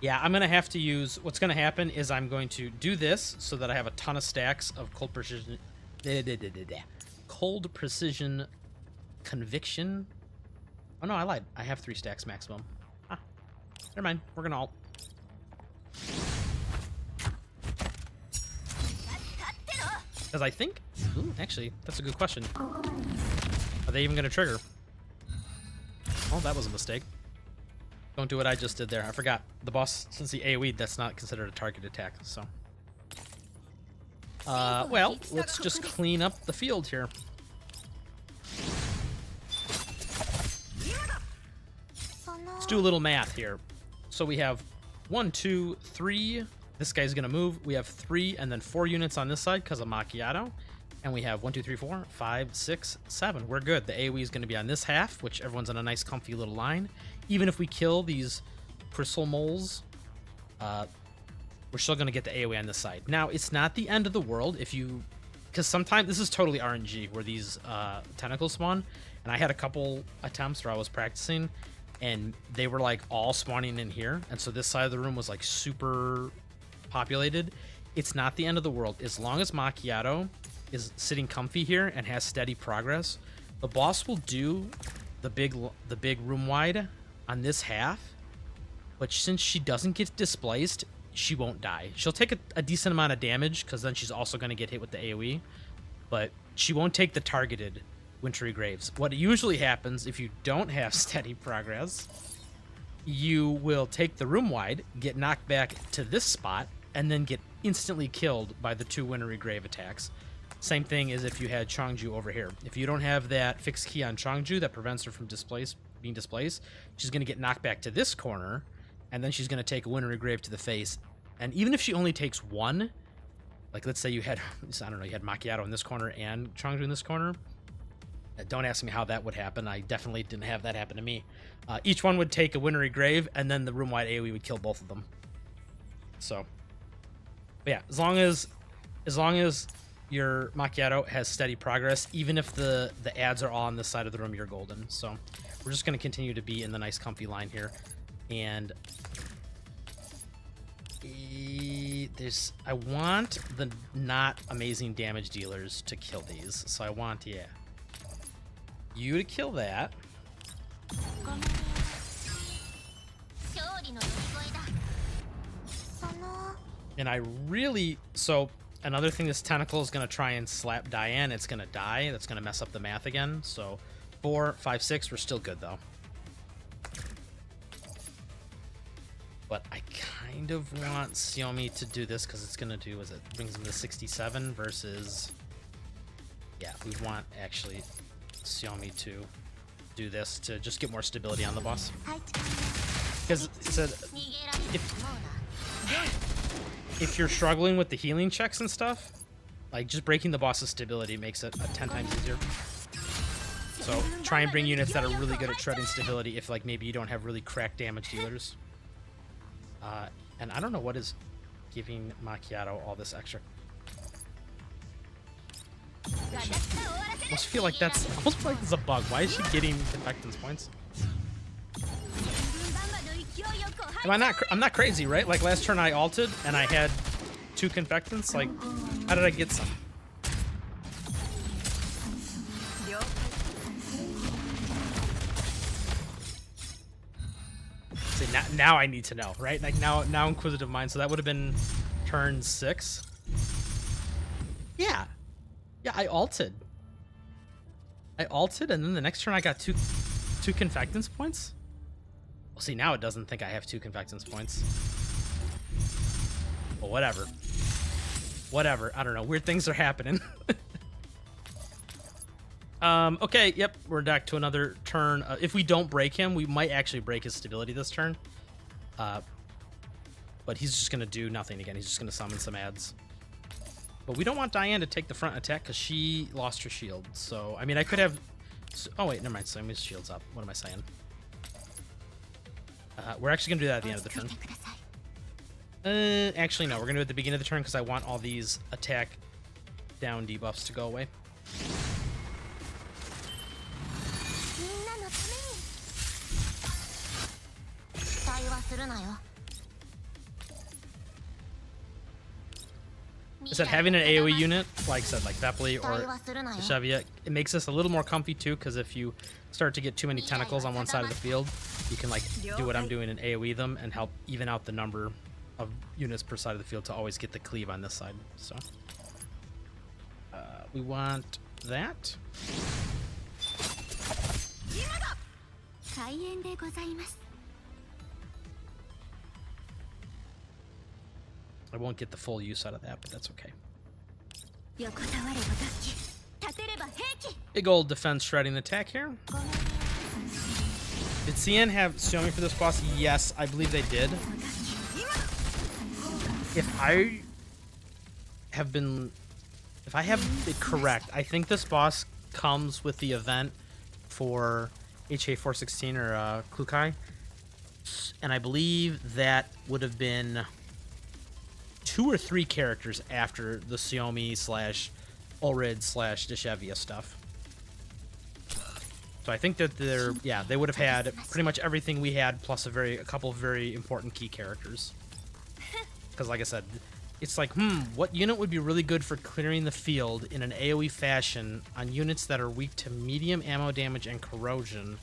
Yeah, I'm going to have to use... What's going to happen is I'm going to do this so that I have a ton of stacks of cold precision... Cold precision conviction. Oh, no, I lied. I have 3 stacks maximum. Ah, never mind. We're going to alt. Because I think... Ooh, actually, that's a good question. Are they even going to trigger? Oh, that was a mistake. Don't do what I just did there. I forgot. The boss, since he AoE'd, that's not considered a target attack, so... well, let's just clean up the field here. Let's do a little math here. So we have 1, 2, 3... This guy's gonna move. We have 3 and then 4 units on this side because of Macchiato. And we have 1, 2, 3, 4, 5, 6, 7. We're good. The AoE is gonna be on this half, which everyone's in a nice comfy little line. Even if we kill these crystal moles, we're still gonna get the AoE on this side. Now, it's not the end of the world if you... Because sometimes, this is totally RNG, where these tentacles spawn. And I had a couple attempts where I was practicing, and they were like all spawning in here. And so this side of the room was like super... populated. It's not the end of the world. As long as Macchiato is sitting comfy here and has steady progress, the boss will do the big room wide on this half, but since she doesn't get displaced, she won't die. She'll take a decent amount of damage because then she's also going to get hit with the AoE, but she won't take the targeted Wintry Graves. What usually happens if you don't have steady progress, you will take the room wide, get knocked back to this spot, and then get instantly killed by the 2 Wintry Grave attacks. Same thing as if you had Changju over here. If you don't have that fixed key on Changju that prevents her from being displaced, she's going to get knocked back to this corner, and then she's going to take a Wintry Grave to the face. And even if she only takes 1, like let's say you had, I don't know, you had Macchiato in this corner and Changju in this corner, don't ask me how that would happen. I definitely didn't have that happen to me. Each one would take a Wintry Grave, and then the room-wide AoE would kill both of them. So... But yeah, as long as your Macchiato has steady progress, even if the ads are all on this side of the room, you're golden. So we're just going to continue to be in the nice comfy line here. And I want the not amazing damage dealers to kill these. So I want, yeah, you to kill that. And I really... So, another thing this tentacle is going to try and slap Diane. It's going to die. That's going to mess up the math again. So, 4, 5, 6. We're still good, though. But I kind of want Xiaomi to do this because it's going to do... It brings him to 67 versus... Yeah, we want, actually, Xiaomi to do this to just get more stability on the boss. Because if you're struggling with the healing checks and stuff, like just breaking the boss's stability makes it 10 times easier. So try and bring units that are really good at shredding stability if like maybe you don't have really cracked damage dealers. And I don't know what is giving Macchiato all this extra. I almost feel like that's almost like it's a bug. Why is she getting infectance points? I'm not crazy, right? Like last turn I ulted and I had 2 confectants. Like, how did I get some? See, now I need to know, right? Like now Inquisitive Mind. So that would have been turn 6. Yeah, I ulted. And then the next turn I got two confectance points. Well, see, now it doesn't think I have 2 confectance points. Well, whatever. I don't know. Weird things are happening. Okay, yep. We're back to another turn. If we don't break him, we might actually break his stability this turn. But he's just going to do nothing again. He's just going to summon some ads. But we don't want Diane to take the front attack because she lost her shield. So, I mean, I could have... Oh, wait, never mind. So, his shield's up. What am I saying? We're actually going to do that at the end of the turn. Actually, no. We're going to do it at the beginning of the turn because I want all these attack down debuffs to go away. I said having an AoE unit, like I said, like Bepley or Shevia, it makes us a little more comfy too, because if you start to get too many tentacles on one side of the field, you can like do what I'm doing and AoE them and help even out the number of units per side of the field to always get the cleave on this side. So we want that. I won't get the full use out of that, but that's okay. Big old defense shredding attack here. Did CN have Xiaomi for this boss? Yes, I believe they did. If I have it correct, I think this boss comes with the event for HA416 or Klukai. And I believe that would have been 2 or 3 characters after the Xiaomi / Ulrid / Deshevia stuff. So I think that they would have had pretty much everything we had, plus a couple of very important key characters. Because like I said, it's like, what unit would be really good for clearing the field in an AoE fashion on units that are weak to medium ammo damage and corrosion?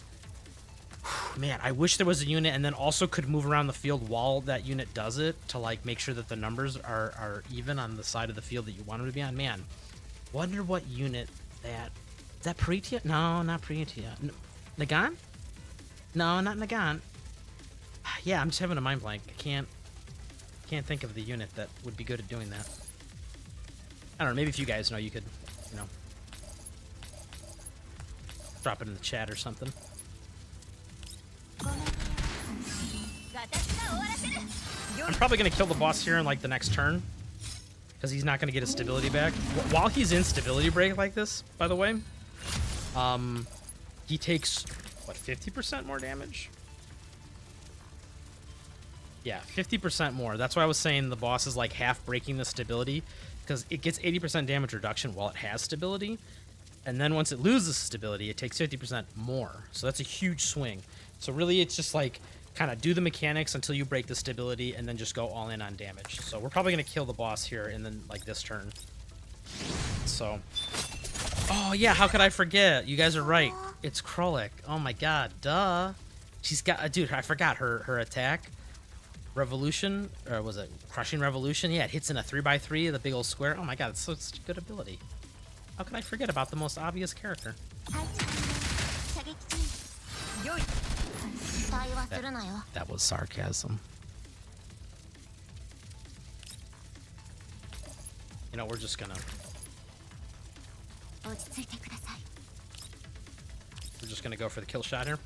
Man, I wish there was a unit and then also could move around the field while that unit does it to like make sure that the numbers are even on the side of the field that you want them to be on. Man, wonder what unit that... Is that Paritia? No, not Paritia. Nagan? No, not Nagan. Yeah, I'm just having a mind blank. I can't think of the unit that would be good at doing that. I don't know, maybe if you guys know, you could, drop it in the chat or something. I'm probably going to kill the boss here in like the next turn, because he's not going to get his stability back. While he's in stability break like this, by the way, he takes, what, 50% more damage? Yeah, 50% more. That's why I was saying the boss is like half breaking the stability, because it gets 80% damage reduction while it has stability, and then once it loses stability, it takes 50% more. So that's a huge swing. So really, it's just like kind of do the mechanics until you break the stability, and then just go all in on damage. So we're probably gonna kill the boss here in then like this turn. So, oh yeah, how could I forget? You guys are right. It's Krolik. Oh my god, duh. She's got, dude, I forgot her attack. Revolution, or was it Crushing Revolution? Yeah, it hits in a 3x3, the big old square. Oh my god, it's such a good ability. How can I forget about the most obvious character? That was sarcasm. You know, we're just gonna go for the kill shot here.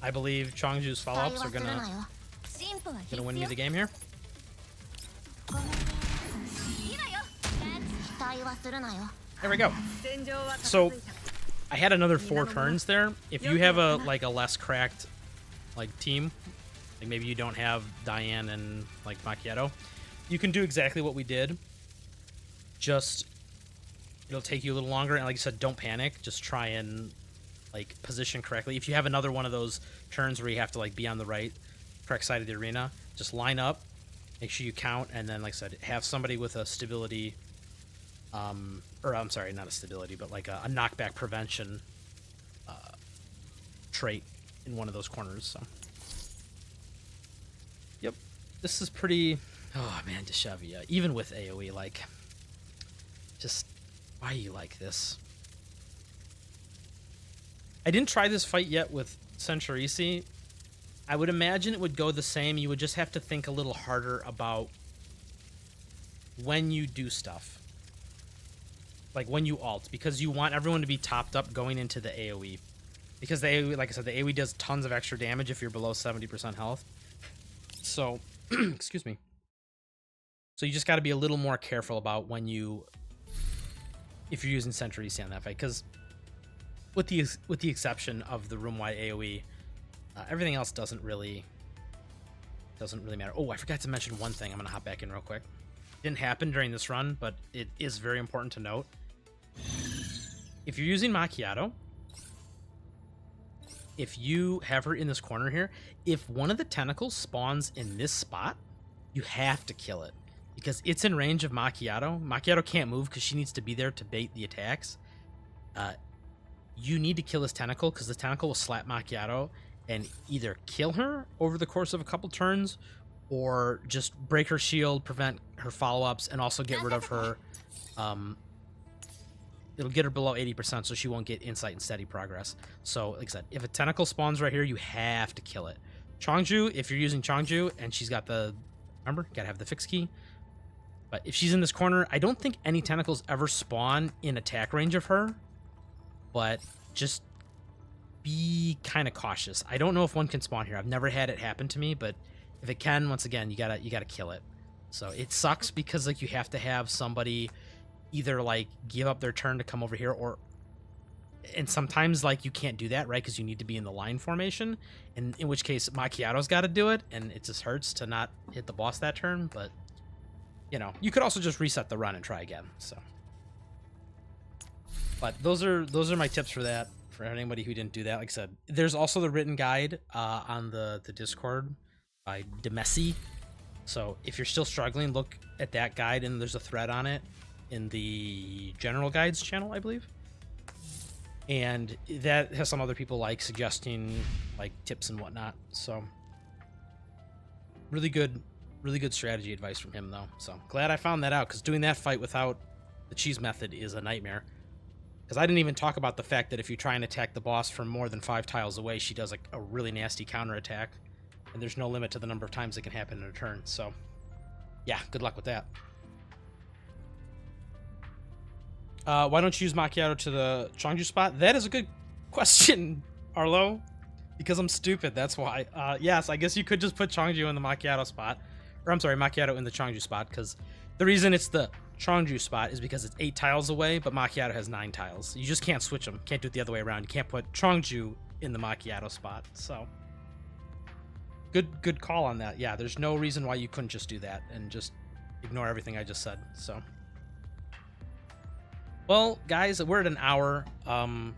I believe Chongju's follow-ups are gonna win me the game here. There we go. So I had another 4 turns there. If you have a less cracked team, like maybe you don't have Diane and like Macchiato, you can do exactly what we did. Just it'll take you a little longer, and like I said, don't panic. Just try and like position correctly. If you have another one of those turns where you have to like be on the correct side of the arena, just line up, make sure you count, and then like I said, have somebody with a stability, or I'm sorry, not a stability, but like a knockback prevention trait in one of those corners. So, yep, this is pretty. Oh man, Deshevia, even with AoE, like, just why are you like this? I didn't try this fight yet with Centurici. I would imagine it would go the same. You would just have to think a little harder about when you do stuff. Like when you ult, because you want everyone to be topped up going into the AoE. Because the AoE, like I said, the AoE does tons of extra damage if you're below 70% health. So, excuse me. So you just got to be a little more careful about when if you're using Centurici on that fight, because with the exception of the room-wide AoE, everything else doesn't really matter. Oh, I forgot to mention one thing. I'm gonna hop back in real quick. Didn't happen during this run, but it is very important to note. If you're using Macchiato, if you have her in this corner here, if one of the tentacles spawns in this spot, you have to kill it because it's in range of Macchiato. Macchiato can't move because she needs to be there to bait the attacks. You need to kill this tentacle because the tentacle will slap Macchiato and either kill her over the course of a couple turns or just break her shield, prevent her follow-ups, and also get rid of her. It'll get her below 80% so she won't get insight and steady progress. So, like I said, if a tentacle spawns right here, you have to kill it. Chongju, if you're using Chongju and she's got the... Remember, gotta have the fix key. But if she's in this corner, I don't think any tentacles ever spawn in attack range of her. But just be kind of cautious. I don't know if one can spawn here. I've never had it happen to me, but if it can, once again, you gotta kill it. So it sucks because like you have to have somebody either like give up their turn to come over here, and sometimes like you can't do that, right? Because you need to be in the line formation, and in which case Macchiato's got to do it, and it just hurts to not hit the boss that turn. But you know, you could also just reset the run and try again. So, but those are my tips for that. For anybody who didn't do that, like I said, there's also the written guide on the Discord by Demessi. So if you're still struggling, look at that guide, and there's a thread on it in the general guides channel, I believe. And that has some other people like suggesting like tips and whatnot. So really good strategy advice from him though. So glad I found that out, because doing that fight without the cheese method is a nightmare. Because I didn't even talk about the fact that if you try and attack the boss from more than 5 tiles away, she does like a really nasty counter attack, and there's no limit to the number of times it can happen in a turn. So yeah, good luck with that. Why don't you use Macchiato to the Chongju spot? That is a good question, Arlo. Because I'm stupid, that's why. Yes, I guess you could just put Chongju in the Macchiato spot. Or I'm sorry, Macchiato in the Chongju spot, because the reason it's the Chongju spot is because it's 8 tiles away, but Macchiato has 9 tiles. You just can't switch them. Can't do it the other way around. You can't put Chongju in the Macchiato spot. So good call on that. Yeah, there's no reason why you couldn't just do that and just ignore everything I just said. So well, guys, we're at an hour. I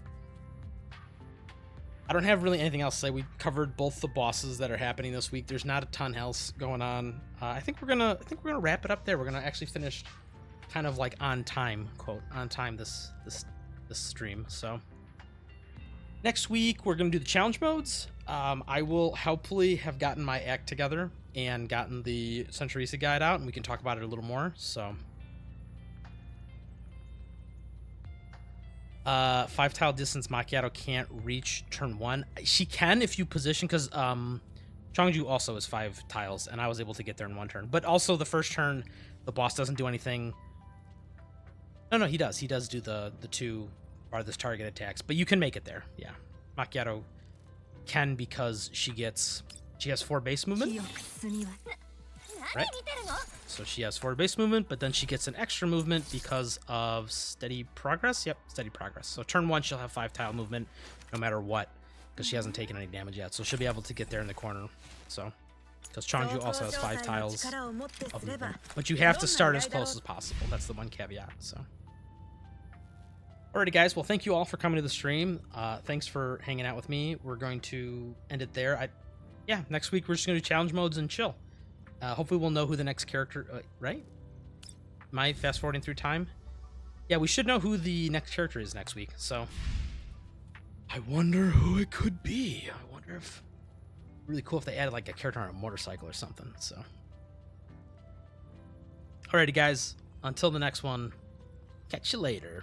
don't have really anything else to say. We covered both the bosses that are happening this week. There's not a ton else going on. I think we're gonna wrap it up there. We're gonna actually finish kind of like on time, quote on time this stream. So next week we're gonna do the challenge modes. I will hopefully have gotten my act together and gotten the Centurisa guide out, and we can talk about it a little more. So 5 tile distance Macchiato can't reach turn 1. She can if you position, because Chongju also is 5 tiles, and I was able to get there in 1 turn. But also the first turn, the boss doesn't do anything. No, he does. He does do the 2 farthest target attacks, but you can make it there. Yeah, Macchiato can, because she has 4 base movement. Right? So she has 4 base movement, but then she gets an extra movement because of steady progress. Yep, steady progress. So turn 1, she'll have 5 tile movement no matter what, because she hasn't taken any damage yet. So she'll be able to get there in the corner. So, because Chongju also has 5 tiles of movement. But you have to start as close as possible. That's the one caveat. So, alrighty, guys. Well, thank you all for coming to the stream. Thanks for hanging out with me. We're going to end it there. Yeah, next week we're just going to do challenge modes and chill. Hopefully we'll know who the next character, right? Am I fast forwarding through time? Yeah, we should know who the next character is next week. So I wonder who it could be. I wonder if really cool if they added like a character on a motorcycle or something. So alrighty, guys, until the next one, catch you later.